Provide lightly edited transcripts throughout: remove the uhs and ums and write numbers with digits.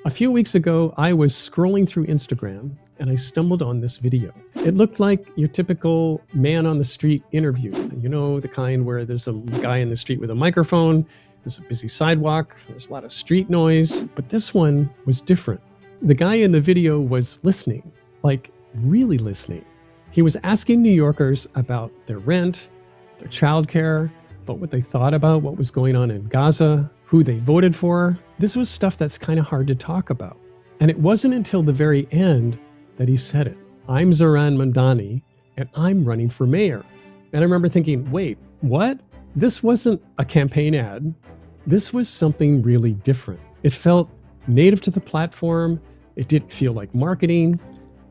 A few weeks ago, I was scrolling through Instagram and I stumbled on this video. It looked like your typical man on the street interview. You know, the kind where there's a guy in the street with a microphone, there's a busy sidewalk, there's a lot of street noise, but this one was different. The guy in the video was listening, like really listening. He was asking New Yorkers about their rent, their childcare, about what they thought about what was going on in Gaza, who they voted for. This was stuff that's kind of hard to talk about. And it wasn't until the very end that he said it. I'm Zohran Mamdani, and I'm running for mayor. And I remember thinking, wait, what? This wasn't a campaign ad. This was something really different. It felt native to the platform. It didn't feel like marketing.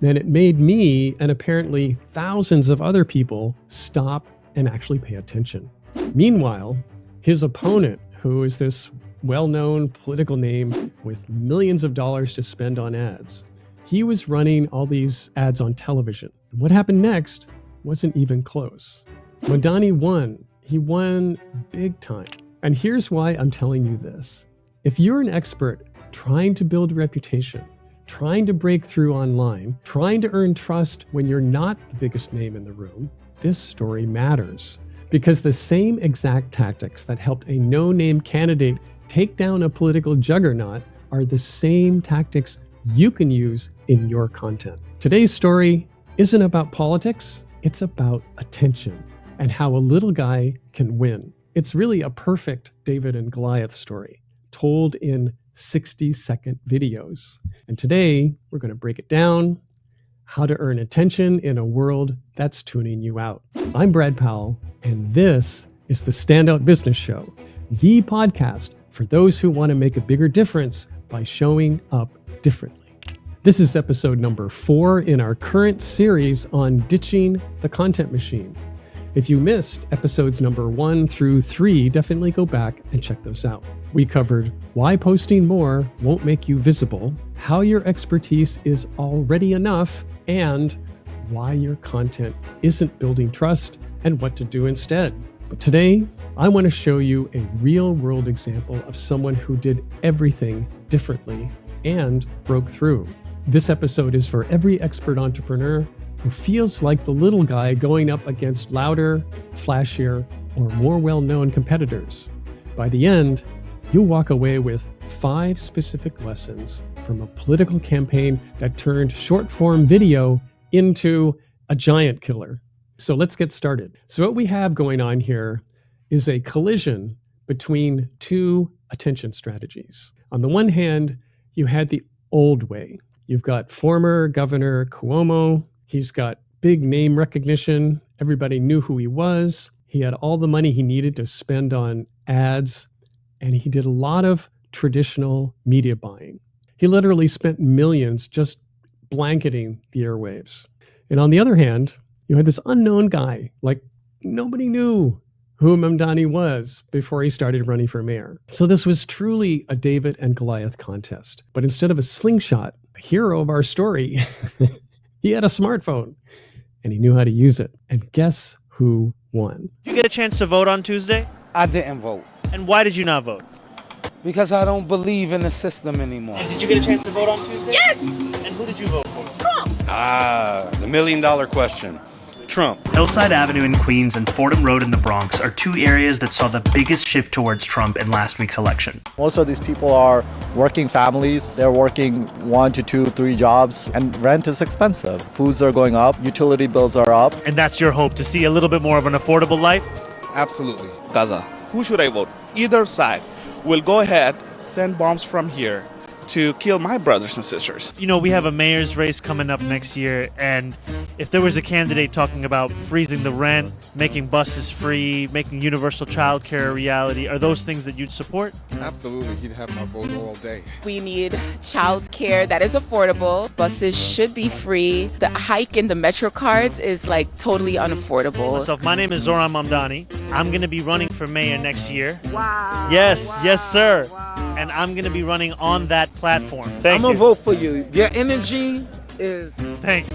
And it made me, and apparently thousands of other people, stop and actually pay attention. Meanwhile, his opponent, who is this well-known political name with millions of dollars to spend on ads, he was running all these ads on television. What happened next wasn't even close. Mamdani won. He won big time. And here's why I'm telling you this. If you're an expert trying to build a reputation, trying to break through online, trying to earn trust when you're not the biggest name in the room, this story matters. Because the same exact tactics that helped a no-name candidate take down a political juggernaut are the same tactics you can use in your content. Today's story isn't about politics, it's about attention and how a little guy can win. It's really a perfect David and Goliath story, told in 60-second videos. And today, we're going to break it down, how to earn attention in a world that's tuning you out. I'm Brad Powell, and this is the Standout Business Show, the podcast for those who want to make a bigger difference by showing up differently. This is episode number 4 in our current series on ditching the content machine. If you missed episodes number 1 through 3, definitely go back and check those out. We covered why posting more won't make you visible, how your expertise is already enough, and why your content isn't building trust and what to do instead. But today, I want to show you a real-world example of someone who did everything differently and broke through. This episode is for every expert entrepreneur who feels like the little guy going up against louder, flashier, or more well-known competitors. By the end, you'll walk away with 5 specific lessons from a political campaign that turned short-form video into a giant killer. So let's get started. So what we have going on here is a collision between 2 attention strategies. On the one hand, you had the old way. You've got former Governor Cuomo. He's got big name recognition. Everybody knew who he was. He had all the money he needed to spend on ads, and he did a lot of traditional media buying. He literally spent millions just blanketing the airwaves. And on the other hand, you had this unknown guy, like nobody knew who Mamdani was before he started running for mayor. So this was truly a David and Goliath contest. But instead of a slingshot, the hero of our story, he had a smartphone and he knew how to use it. And guess who won? Did you get a chance to vote on Tuesday? I didn't vote. And why did you not vote? Because I don't believe in the system anymore. And did you get a chance to vote on Tuesday? Yes! And who did you vote for? The $1,000,000 question. Trump. Hillside Avenue in Queens and Fordham Road in the Bronx are 2 areas that saw the biggest shift towards Trump in last week's election. Most of these people are working families. They're working 1 to 2, 3 jobs, and rent is expensive. Foods are going up, utility bills are up. And that's your hope, to see a little bit more of an affordable life? Absolutely. Gaza. Who should I vote? Either side will go ahead, send bombs from here to kill my brothers and sisters. You know, we have a mayor's race coming up next year, and if there was a candidate talking about freezing the rent, making buses free, making universal child care a reality, are those things that you'd support? Absolutely. He'd have my vote all day. We need child care that is affordable. Buses should be free. The hike in the Metro cards is like totally unaffordable. My name is Zohran Mamdani. I'm going to be running for mayor next year. Wow. Yes, wow, yes, sir. Wow. And I'm going to be running on that platform. I'm going to vote for you. Your energy is... Thank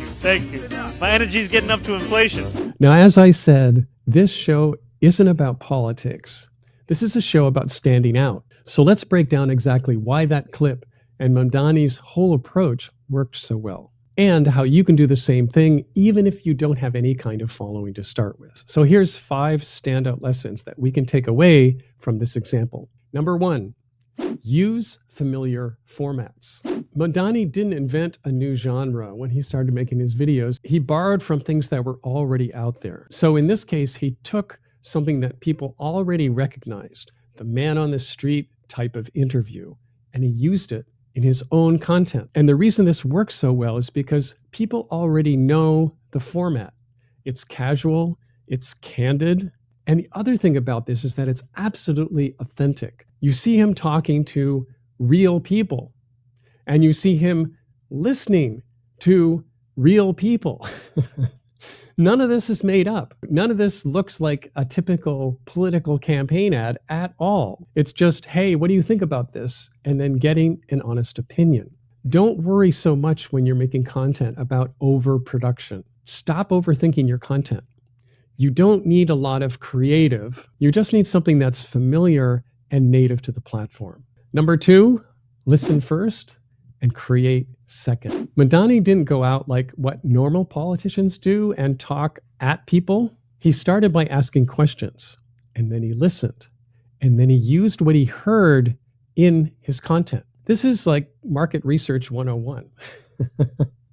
you. My energy's getting up to inflation. Now, as I said, this show isn't about politics. This is a show about standing out. So let's break down exactly why that clip And Mamdani's whole approach worked so well. And how you can do the same thing even if you don't have any kind of following to start with. So here's 5 standout lessons that we can take away from this example. Number 1, use familiar formats. Mamdani didn't invent a new genre when he started making his videos. He borrowed from things that were already out there. So in this case, he took something that people already recognized, the man on the street type of interview, and he used it in his own content. And the reason this works so well is because people already know the format. It's casual, it's candid. And the other thing about this is that it's absolutely authentic. You see him talking to real people, and you see him listening to real people. None of this is made up. None of this looks like a typical political campaign ad at all. It's just, hey, what do you think about this? And then getting an honest opinion. Don't worry so much when you're making content about overproduction. Stop overthinking your content. You don't need a lot of creative. You just need something that's familiar and native to the platform. Number 2, listen first and create second. Mamdani didn't go out like what normal politicians do and talk at people. He started by asking questions, and then he listened, and then he used what he heard in his content. This is like market research 101.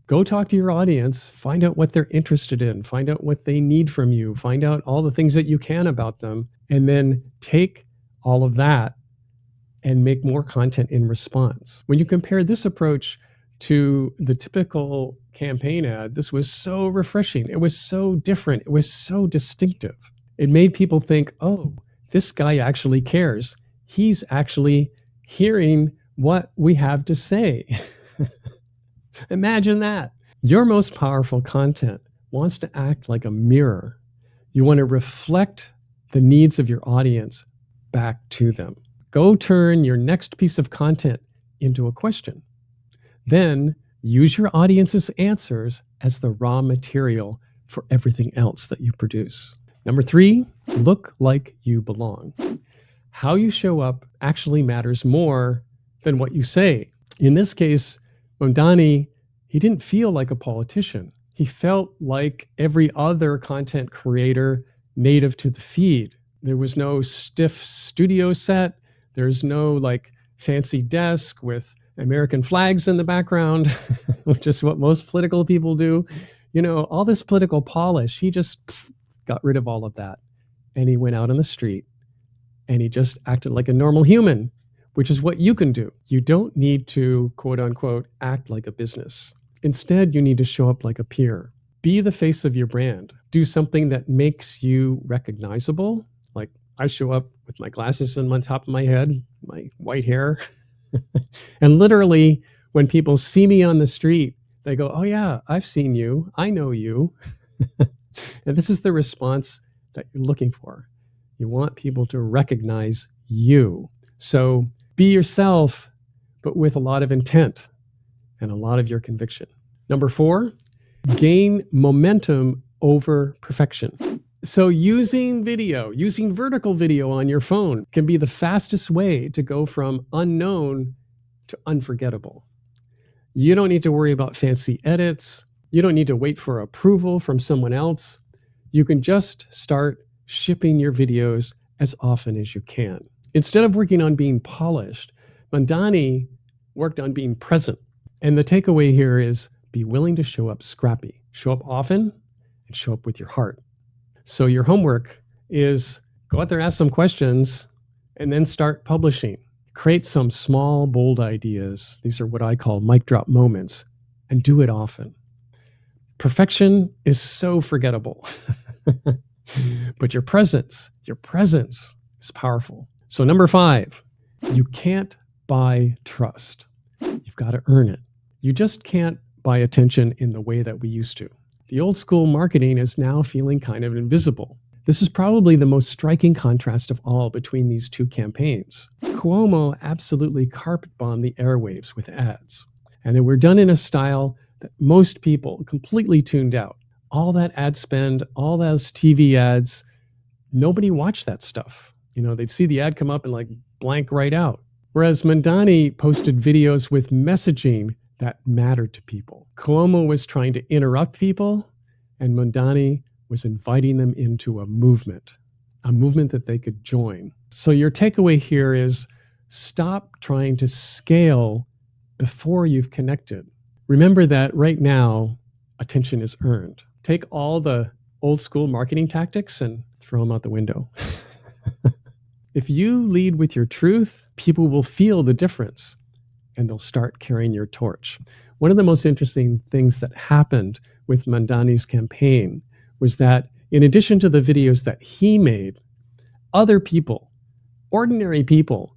Go talk to your audience, find out what they're interested in, find out what they need from you, find out all the things that you can about them, and then take all of that and make more content in response. When you compare this approach to the typical campaign ad, this was so refreshing. It was so different. It was so distinctive. It made people think, oh, this guy actually cares. He's actually hearing what we have to say. Imagine that. Your most powerful content wants to act like a mirror. You want to reflect the needs of your audience back to them. Go turn your next piece of content into a question. Then use your audience's answers as the raw material for everything else that you produce. Number 3, look like you belong. How you show up actually matters more than what you say. In this case, Mamdani, he didn't feel like a politician. He felt like every other content creator native to the feed. There was no stiff studio set. There's no like fancy desk with American flags in the background, which is what most political people do. You know, all this political polish, he just got rid of all of that. And he went out on the street and he just acted like a normal human, which is what you can do. You don't need to, quote unquote, act like a business. Instead, you need to show up like a peer. Be the face of your brand. Do something that makes you recognizable. Like I show up with my glasses on top of my head, my white hair. And literally, when people see me on the street, they go, oh yeah, I've seen you. I know you. And this is the response that you're looking for. You want people to recognize you. So be yourself, but with a lot of intent and a lot of your conviction. Number 4, gain momentum over perfection. So using video, using vertical video on your phone can be the fastest way to go from unknown to unforgettable. You don't need to worry about fancy edits. You don't need to wait for approval from someone else. You can just start shipping your videos as often as you can. Instead of working on being polished, Mamdani worked on being present. And the takeaway here is be willing to show up scrappy. Show up often and show up with your heart. So your homework is go out there, ask some questions, and then start publishing. Create some small, bold ideas. These are what I call mic drop moments, and do it often. Perfection is so forgettable. But your presence is powerful. So number 5, you can't buy trust. You've got to earn it. You just can't buy attention in the way that we used to. The old school marketing is now feeling kind of invisible. This is probably the most striking contrast of all between these two campaigns. Cuomo absolutely carpet bombed the airwaves with ads, and they were done in a style that most people completely tuned out. All that ad spend, all those TV ads, nobody watched that stuff. You know, they'd see the ad come up and like blank right out. Whereas Mamdani posted videos with messaging that mattered to people. Cuomo was trying to interrupt people, and Mamdani was inviting them into a movement that they could join. So your takeaway here is stop trying to scale before you've connected. Remember that right now, attention is earned. Take all the old school marketing tactics and throw them out the window. If you lead with your truth, people will feel the difference and they'll start carrying your torch. One of the most interesting things that happened with Mamdani's campaign was that in addition to the videos that he made, other people, ordinary people,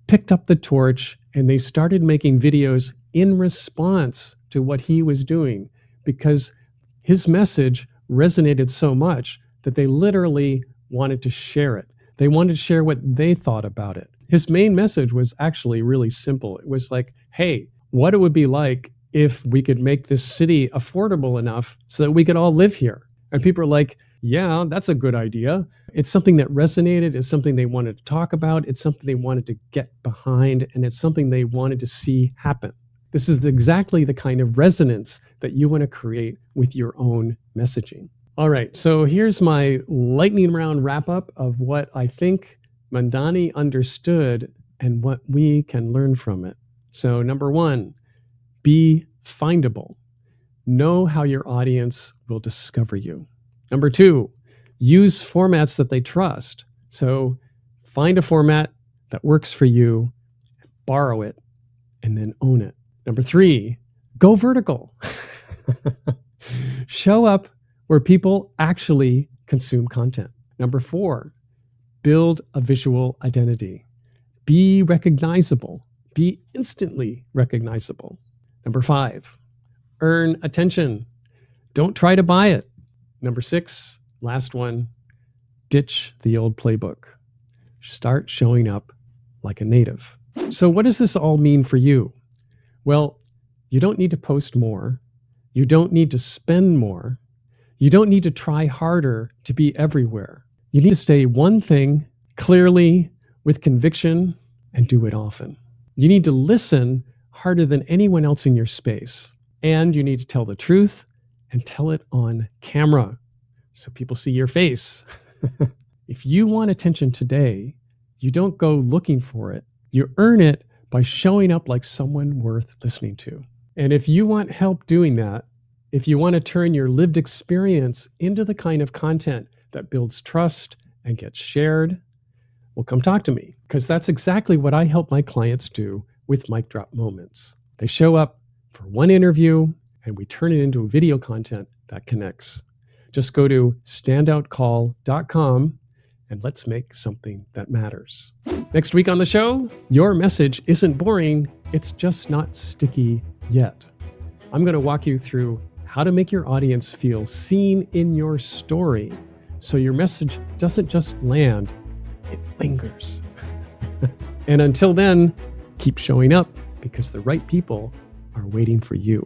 picked up the torch and they started making videos in response to what he was doing because his message resonated so much that they literally wanted to share it. They wanted to share what they thought about it. His main message was actually really simple. It was like, hey, what it would be like if we could make this city affordable enough so that we could all live here. And people are like, yeah, that's a good idea. It's something that resonated. It's something they wanted to talk about. It's something they wanted to get behind. And it's something they wanted to see happen. This is exactly the kind of resonance that you want to create with your own messaging. All right, so here's my lightning round wrap up of what I think Mamdani understood and what we can learn from it. So number one, be findable. Know how your audience will discover you. Number two, use formats that they trust. So find a format that works for you, borrow it, and then own it. Number three, go vertical. Show up where people actually consume content. Number four, build a visual identity. Be recognizable. Be instantly recognizable. Number five, earn attention. Don't try to buy it. Number six, last one, ditch the old playbook. Start showing up like a native. So what does this all mean for you? Well, you don't need to post more. You don't need to spend more. You don't need to try harder to be everywhere. You need to say one thing clearly, with conviction, and do it often. You need to listen harder than anyone else in your space. And you need to tell the truth and tell it on camera so people see your face. If you want attention today, you don't go looking for it. You earn it by showing up like someone worth listening to. And if you want help doing that, if you want to turn your lived experience into the kind of content that builds trust and gets shared, well, come talk to me, because that's exactly what I help my clients do with Mic Drop Moments. They show up for one interview and we turn it into video content that connects. Just go to standoutcall.com and let's make something that matters. Next week on the show, your message isn't boring, it's just not sticky yet. I'm going to walk you through how to make your audience feel seen in your story so your message doesn't just land, it lingers. And until then, keep showing up because the right people are waiting for you.